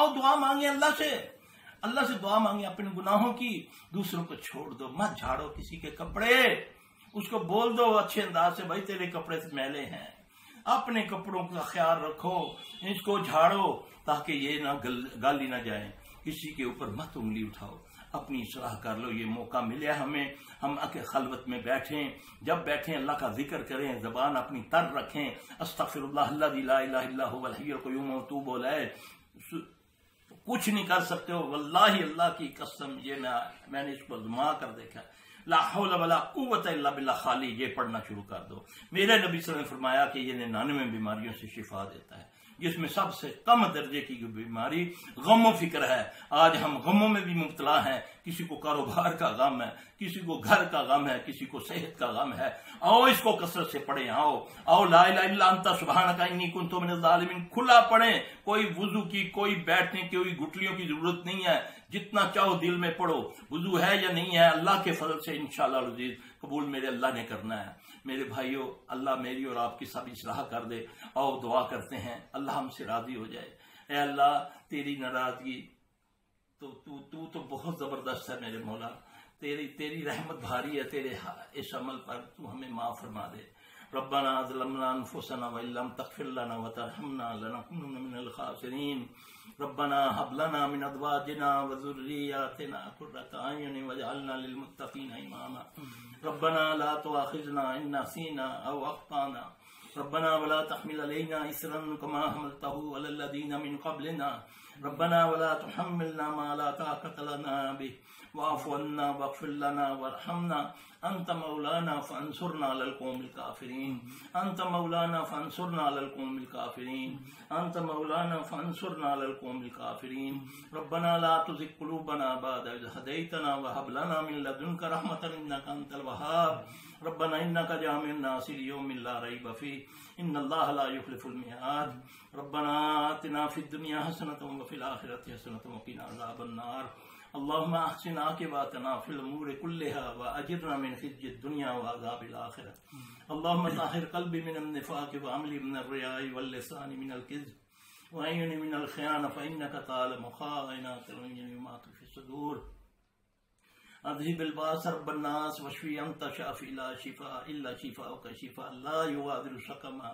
आओ दुआ मांगे अल्लाह से दुआ मांगे अपने गुनाहों की। दूसरों को छोड़ दो, मत झाड़ो किसी के कपड़े। उसको बोल दो अच्छे अंदाज से, भाई तेरे कपड़े से मैले हैं, अपने कपड़ों का ख्याल रखो, इसको झाड़ो ताकि ये ना गाली ना जाए। किसी के ऊपर मत उंगली उठाओ, अपनी इस्लाह कर लो। ये मौका मिले हमें, हम आके खलवत में बैठें, जब बैठें अल्लाह का जिक्र करें, जबान अपनी तर रखें, अस्तगफिरुल्लाह अल्लज़ी ला इलाहा इल्ला हुवल हय्युल क़य्यूम व तूबू इलैह। कुछ नहीं कर सकते हो, वल्लाही अल्लाह की कसम, ये मैंने इसको आज़मा कर देखा। ला हौला वला कुव्वता इल्ला बिल्लाह, खाली ये पढ़ना शुरू कर दो। मेरे नबी सल्लल्लाहु अलैहि वसल्लम ने फरमाया कि ये 99 बीमारियों से शिफा देता है, जिसमें सबसे कम दर्जे की बीमारी गम फिक्र है। आज हम गमों में भी मुब्तला हैं, किसी को कारोबार का गम है, किसी को घर का गम है, किसी को सेहत का गम है। आओ इसको कसरत से पढ़ें, आओ ला इलाहा इल्ला अंता सुब्हानका इन्नी कुन्तु मिनज़ ज़ालिमीन खुला पढ़ें। कोई वुजू की, कोई बैठने की, कोई घुटलियों की जरूरत नहीं है, जितना चाहो दिल में पढ़ो। वुजू है या नहीं है, अल्लाह के फजल से इंशाअल्लाह अज़ीज़ कबूल मेरे अल्लाह ने करना है। मेरे भाइयों, अल्लाह मेरी और आपकी सब इस्लाह कर दे। आओ दुआ करते हैं, अल्लाह हमसे राजी हो जाए। ए अल्लाह, तेरी नाराजगी तू तो बहुत जबरदस्त है मेरे मौला, तेरी रहमत भारी है तेरे इस अमल पर, तू हमें माफ फरमा दे। रब्बना ज़लमना अनफुसना व इल्लम तग़फिर लना व तरहमना लनकुनन्ना मिनल खासिरीन। रब्बना हब लना मिन अज़वाजिना व ज़ुर्रिय्यतिना क़ुर्रता अयुन वजअलना लिल मुत्तक़ीना इमामा। रब्बना ला तुआखिज़ना इन नसीना औ अख़्ताना। रब्बना वला तहमिल अलैना इसरन कमा हमलतहु अलल लज़ीना मिन क़ब्लिना। रब्बना वला तुहम्मिलना मा ला ताक़त लना बिहि वाफ़ु अन्ना वग़फ़िर लना वरहमना अंत मौलाना फ़अंसुरना अलल क़ौमिल काफ़िरीन। अंत मौलाना फ़अंसुरना अलल क़ौमिल काफ़िरीन। अंत मौलाना फ़अंसुरना अलल क़ौमिल काफ़िरीन। रब्बना ला तुज़िग़ क़ुलूबना बअद इज़ हदैतना व हब लना मिन लदुनका रहमतन इन्नका अंतल वहाब। रब्बना इन्नका जामिउन नासि लियौमिन ला रैब फ़ीह इन्नल्लाहा ला युख़्लिफ़ुल मिआद। रब्बना आतिना फ़िद दुनिया हसनतन व फ़िल आख़िरति हसनतन व क़िना अज़ाबन नार। अल्लाहुम्मा अहसिन आक़िबतना फ़िल उमूरि कुल्लिहा व अजिरना मिन ख़िज़्यिद दुनिया व अज़ाबिल आख़िरह। अल्लाहुम्मा ताहिर क़ल्बी मिनन निफ़ाक़ व अमली मिनर रियाइ वल लिसानि मिनल किज़्ब व अय्युनि मिनल ख़ियाना फ़इन्नका तअलमु ख़ाइनतल अयुनि व मा तुख़फ़ी सुदूर। अज़हिबिल बास रब्बन नास वश्फ़ी अंता शाफ़ी ला शिफ़ा इल्ला शिफ़ाउका शिफ़ा ला युग़ादिरु सकमा।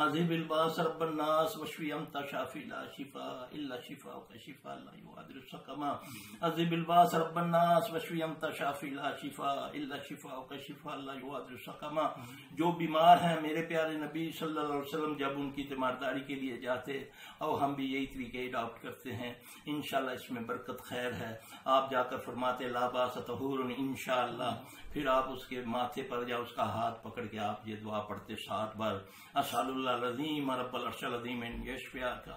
अज़हिबिल बास रब्बन नास वश्फ़ी अंता शाफ़ी ला शिफ़ा इल्ला शिफ़ाउका शिफ़ा ला युग़ादिरु सकमा। अज़हिबिल बास रब्बन नास वश्फ़ी अंता शाफ़ी ला शिफ़ा इल्ला शिफ़ाउका शिफ़ा ला युग़ादिरु सकमा। जो बीमार हैं, मेरे प्यारे नबी सल्लल्लाहु अलैहि वसल्लम जब उनकी तीमारदारी के लिए जाते और हम भी यही तरीके अडॉप्ट करते हैं, इंशाअल्लाह इसमें बरकत खैर है। आप जाकर फरमाते ला बास तहूरुन इंशाअल्लाह, फिर आप उसके माथे पर या उसका हाथ पकड़ के आप ये दुआ पढ़ते 7 बार। असअलुल्लाह अज़ीम रब्बल अर्शिल अज़ीम अन यशफ़ियाका।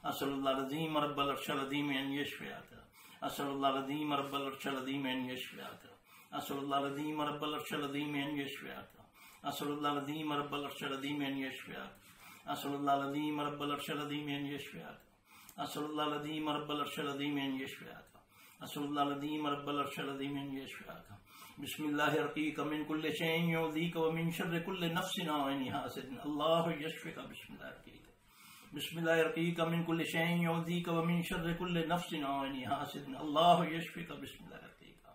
असअलुल्लाह अज़ीम रब्बल अर्शिल अज़ीम अन यशफ़ियाका। असअलुल्लाह अज़ीम रब्बल अर्शिल अज़ीम अन यशफ़ियाका। असअलुल्लाह अज़ीम रब्बल अर्शिल अज़ीम अन यशफ़ियाका। असअलुल्लाह अज़ीम रब्बल अर्शिल अज़ीम अन यशफ़ियाका। असअलुल्लाह अज़ीम रब्बल अर्शिल अज़ीम अन यशफ़ियाका। असअलुल्लाह अज़ीम रब्बल अर्शिल अज़ीम अन यशफ़ियाका। असअलुल्लाह अज़ीम रब्बल अर्शिल अज़ीम अन यशफ़ियाका। बिस्मिल्लाहि अर्क़ीका मिन कुल्लि शैइन युज़ीका व मिन शर्रि कुल्लि नफ़्सिन व ऐनि हासिदिन अल्लाहु यशफ़िका। बिस्मिल्लाहि अर्क़ीका। बिस्मिल्लाहि अर्क़ीका मिन कुल्लि शैइन युज़ीका व मिन शर्रि कुल्लि नफ़्सिन व ऐनि हासिदिन अल्लाहु यशफ़िका। बिस्मिल्लाहि अर्क़ीका।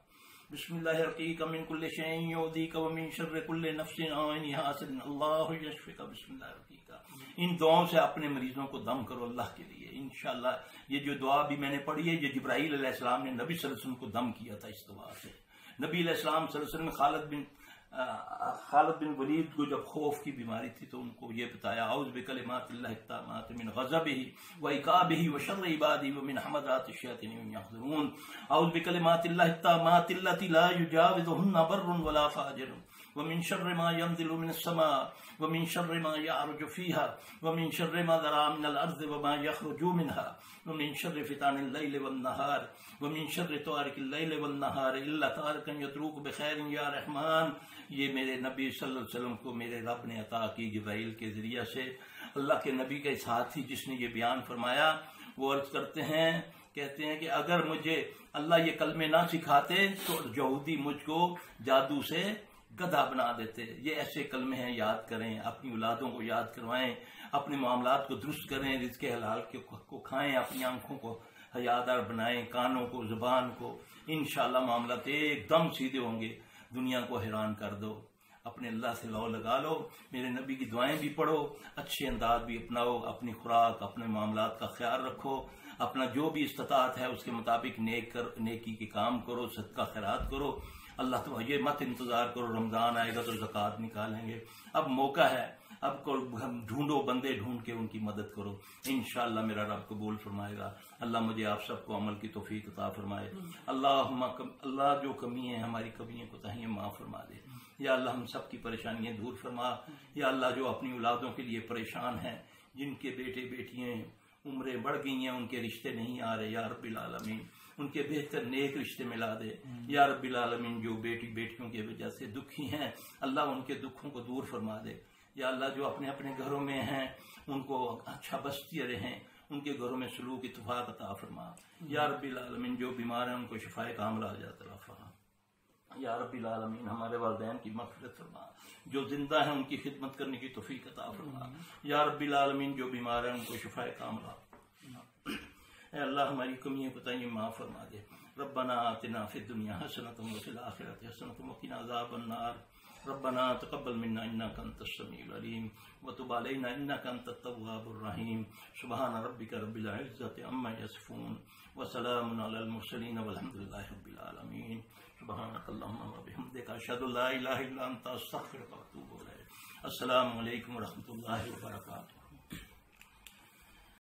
बिस्मिल्लाहि अर्क़ीका मिन कुल्लि शैइन युज़ीका व मिन शर्रि कुल्लि नफ़्सिन व ऐनि हासिदिन अल्लाहु यशफ़िका। बिस्मिल्लाहि अर्क़ीका। इन दुआओं से अपने मरीजों को दम करो अल्लाह के लिए। इंशाअल्लाह ये जो दुआ भी मैंने पढ़ी है, ये जिब्राईल अलैहिस्सलाम ने नबी सल्लल्लाहु अलैहि वसल्लम को दम किया था इस दुआ से। नबी अलैहिस्सलाम सल्लल्लाहु अलैहि वसल्लम खालिद बिन वलीद को जब खौफ की बीमारी थी तो उनको ये बताया, औज़ु बिकलिमातिल्लाहि ताम्माति मिन ग़ज़बिही व इक़ाबिही व शर्रि इबादिही व मिन हमाज़ाति शयातीन यहज़ुरून। औज़ु बिकलिमातिल्लाहि ताम्माति अल्लती ला युजाविज़ुहुन्ना बर्रुन वला फ़ाजिरुन व मिन शर्रि मा यंज़िलु मिनस समा व मिन शर्रि मा यअरुजु फ़ीहा व मिन शर्रि मा ज़रा मिनल अर्ज़ि व मा यख़रुजु मिनहा व मिन शर्रि फ़ितानिल लैलि वन नहार व मिन शर्रि तारिकिल लैलि वन नहार इल्ला तारिकन यतरूकु बिखैरिन या रहमान। ये मेरे नबी सल्लल्लाहु अलैहि वसल्लम को मेरे रब ने अता की जिब्राईल के जरिए से। अल्लाह के नबी के साथी जिसने ये बयान फरमाया वो अर्ज करते हैं, कहते हैं कि अगर मुझे अल्लाह ये कलमे ना सिखाते तो यहूदी मुझको जादू से गधा बना देते। ये ऐसे कलमे हैं, याद करें, अपनी औलादों को याद करवाएं, अपने मामलात को दुरुस्त करें, रिज़्क़े हलाल को खाएं, अपनी आंखों को حیادار بنائیں کانوں کو زبان کو، انشاءاللہ معاملات ایک دم سیدھے ہوں گے، دنیا کو حیران کر دو، اپنے اللہ سے لو لگا لو، میرے نبی کی دعائیں بھی پڑھو، اچھے انداز بھی اپناؤ، اپنی خوراک اپنے معاملات کا خیال رکھو، اپنا جو بھی استطاعت ہے اس کے مطابق نیکی کے کام کرو، صدقہ خیرات کرو۔ اللہ تو یہ مت انتظار کرو رمضان آئے گا تو زکوٰۃ نکالیں گے، اب موقع ہے، اب ڈھونڈو، بندے ڈھونڈ کے ان کی مدد کرو، انشاءاللہ میرا رب قبول فرمائے گا۔ اللہ مجھے آپ سب کو عمل کی توفیق عطا فرمائے۔ اللہ جو کمی ہے ہماری کمیاں کوتاہیاں معاف فرما دے، یا اللہ ہم سب کی پریشانیاں دور فرما، یا اللہ جو اپنی اولادوں کے لیے پریشان ہیں، جن کے بیٹے بیٹیاں عمریں بڑھ گئی ہیں، ان کے رشتے نہیں آ رہے، یا رب العالمین ان کے بہتر نیک رشتے ملا دے، یا رب العالمین جو بیٹیوں کی وجہ سے دکھی ہیں، اللہ ان کے دکھوں کو دور فرما دے، یا اللہ جو اپنے اپنے گھروں میں ہیں ان کو اچھا بستی رہیں، ان کے گھروں میں سلوک اتفاق عطا فرما، یا رب العالمین جو بیمار ہیں ان کو شفائے کاملہ عطا فرما، یا رب العالمین ہمارے والدین کی مغفرت فرما، جو زندہ ہیں ان کی خدمت کرنے کی توفیق عطا فرما، یا رب العالمین جو بیمار ہیں ان کو شفائے کاملہ، اے اللہ ہماری کمیاں کوتاہیاں معاف فرما دے۔ ربنا آتنا فی الدنیا حسنۃ وفی الآخرۃ حسنۃ وقنا عذاب النار، ربنا تقبل منا انک انت السمیع العلیم وتب علینا انک انت التواب الرحیم، سبحان ربک رب العزۃ عما یصفون وسلام علی المرسلین والحمد للہ رب العالمین۔ سبحانک اللہم وبحمدک، اشہد ان لا الہ الا انت، استغفرک واتوب الیک۔ السلام علیکم ورحمۃ اللہ وبرکاتہ۔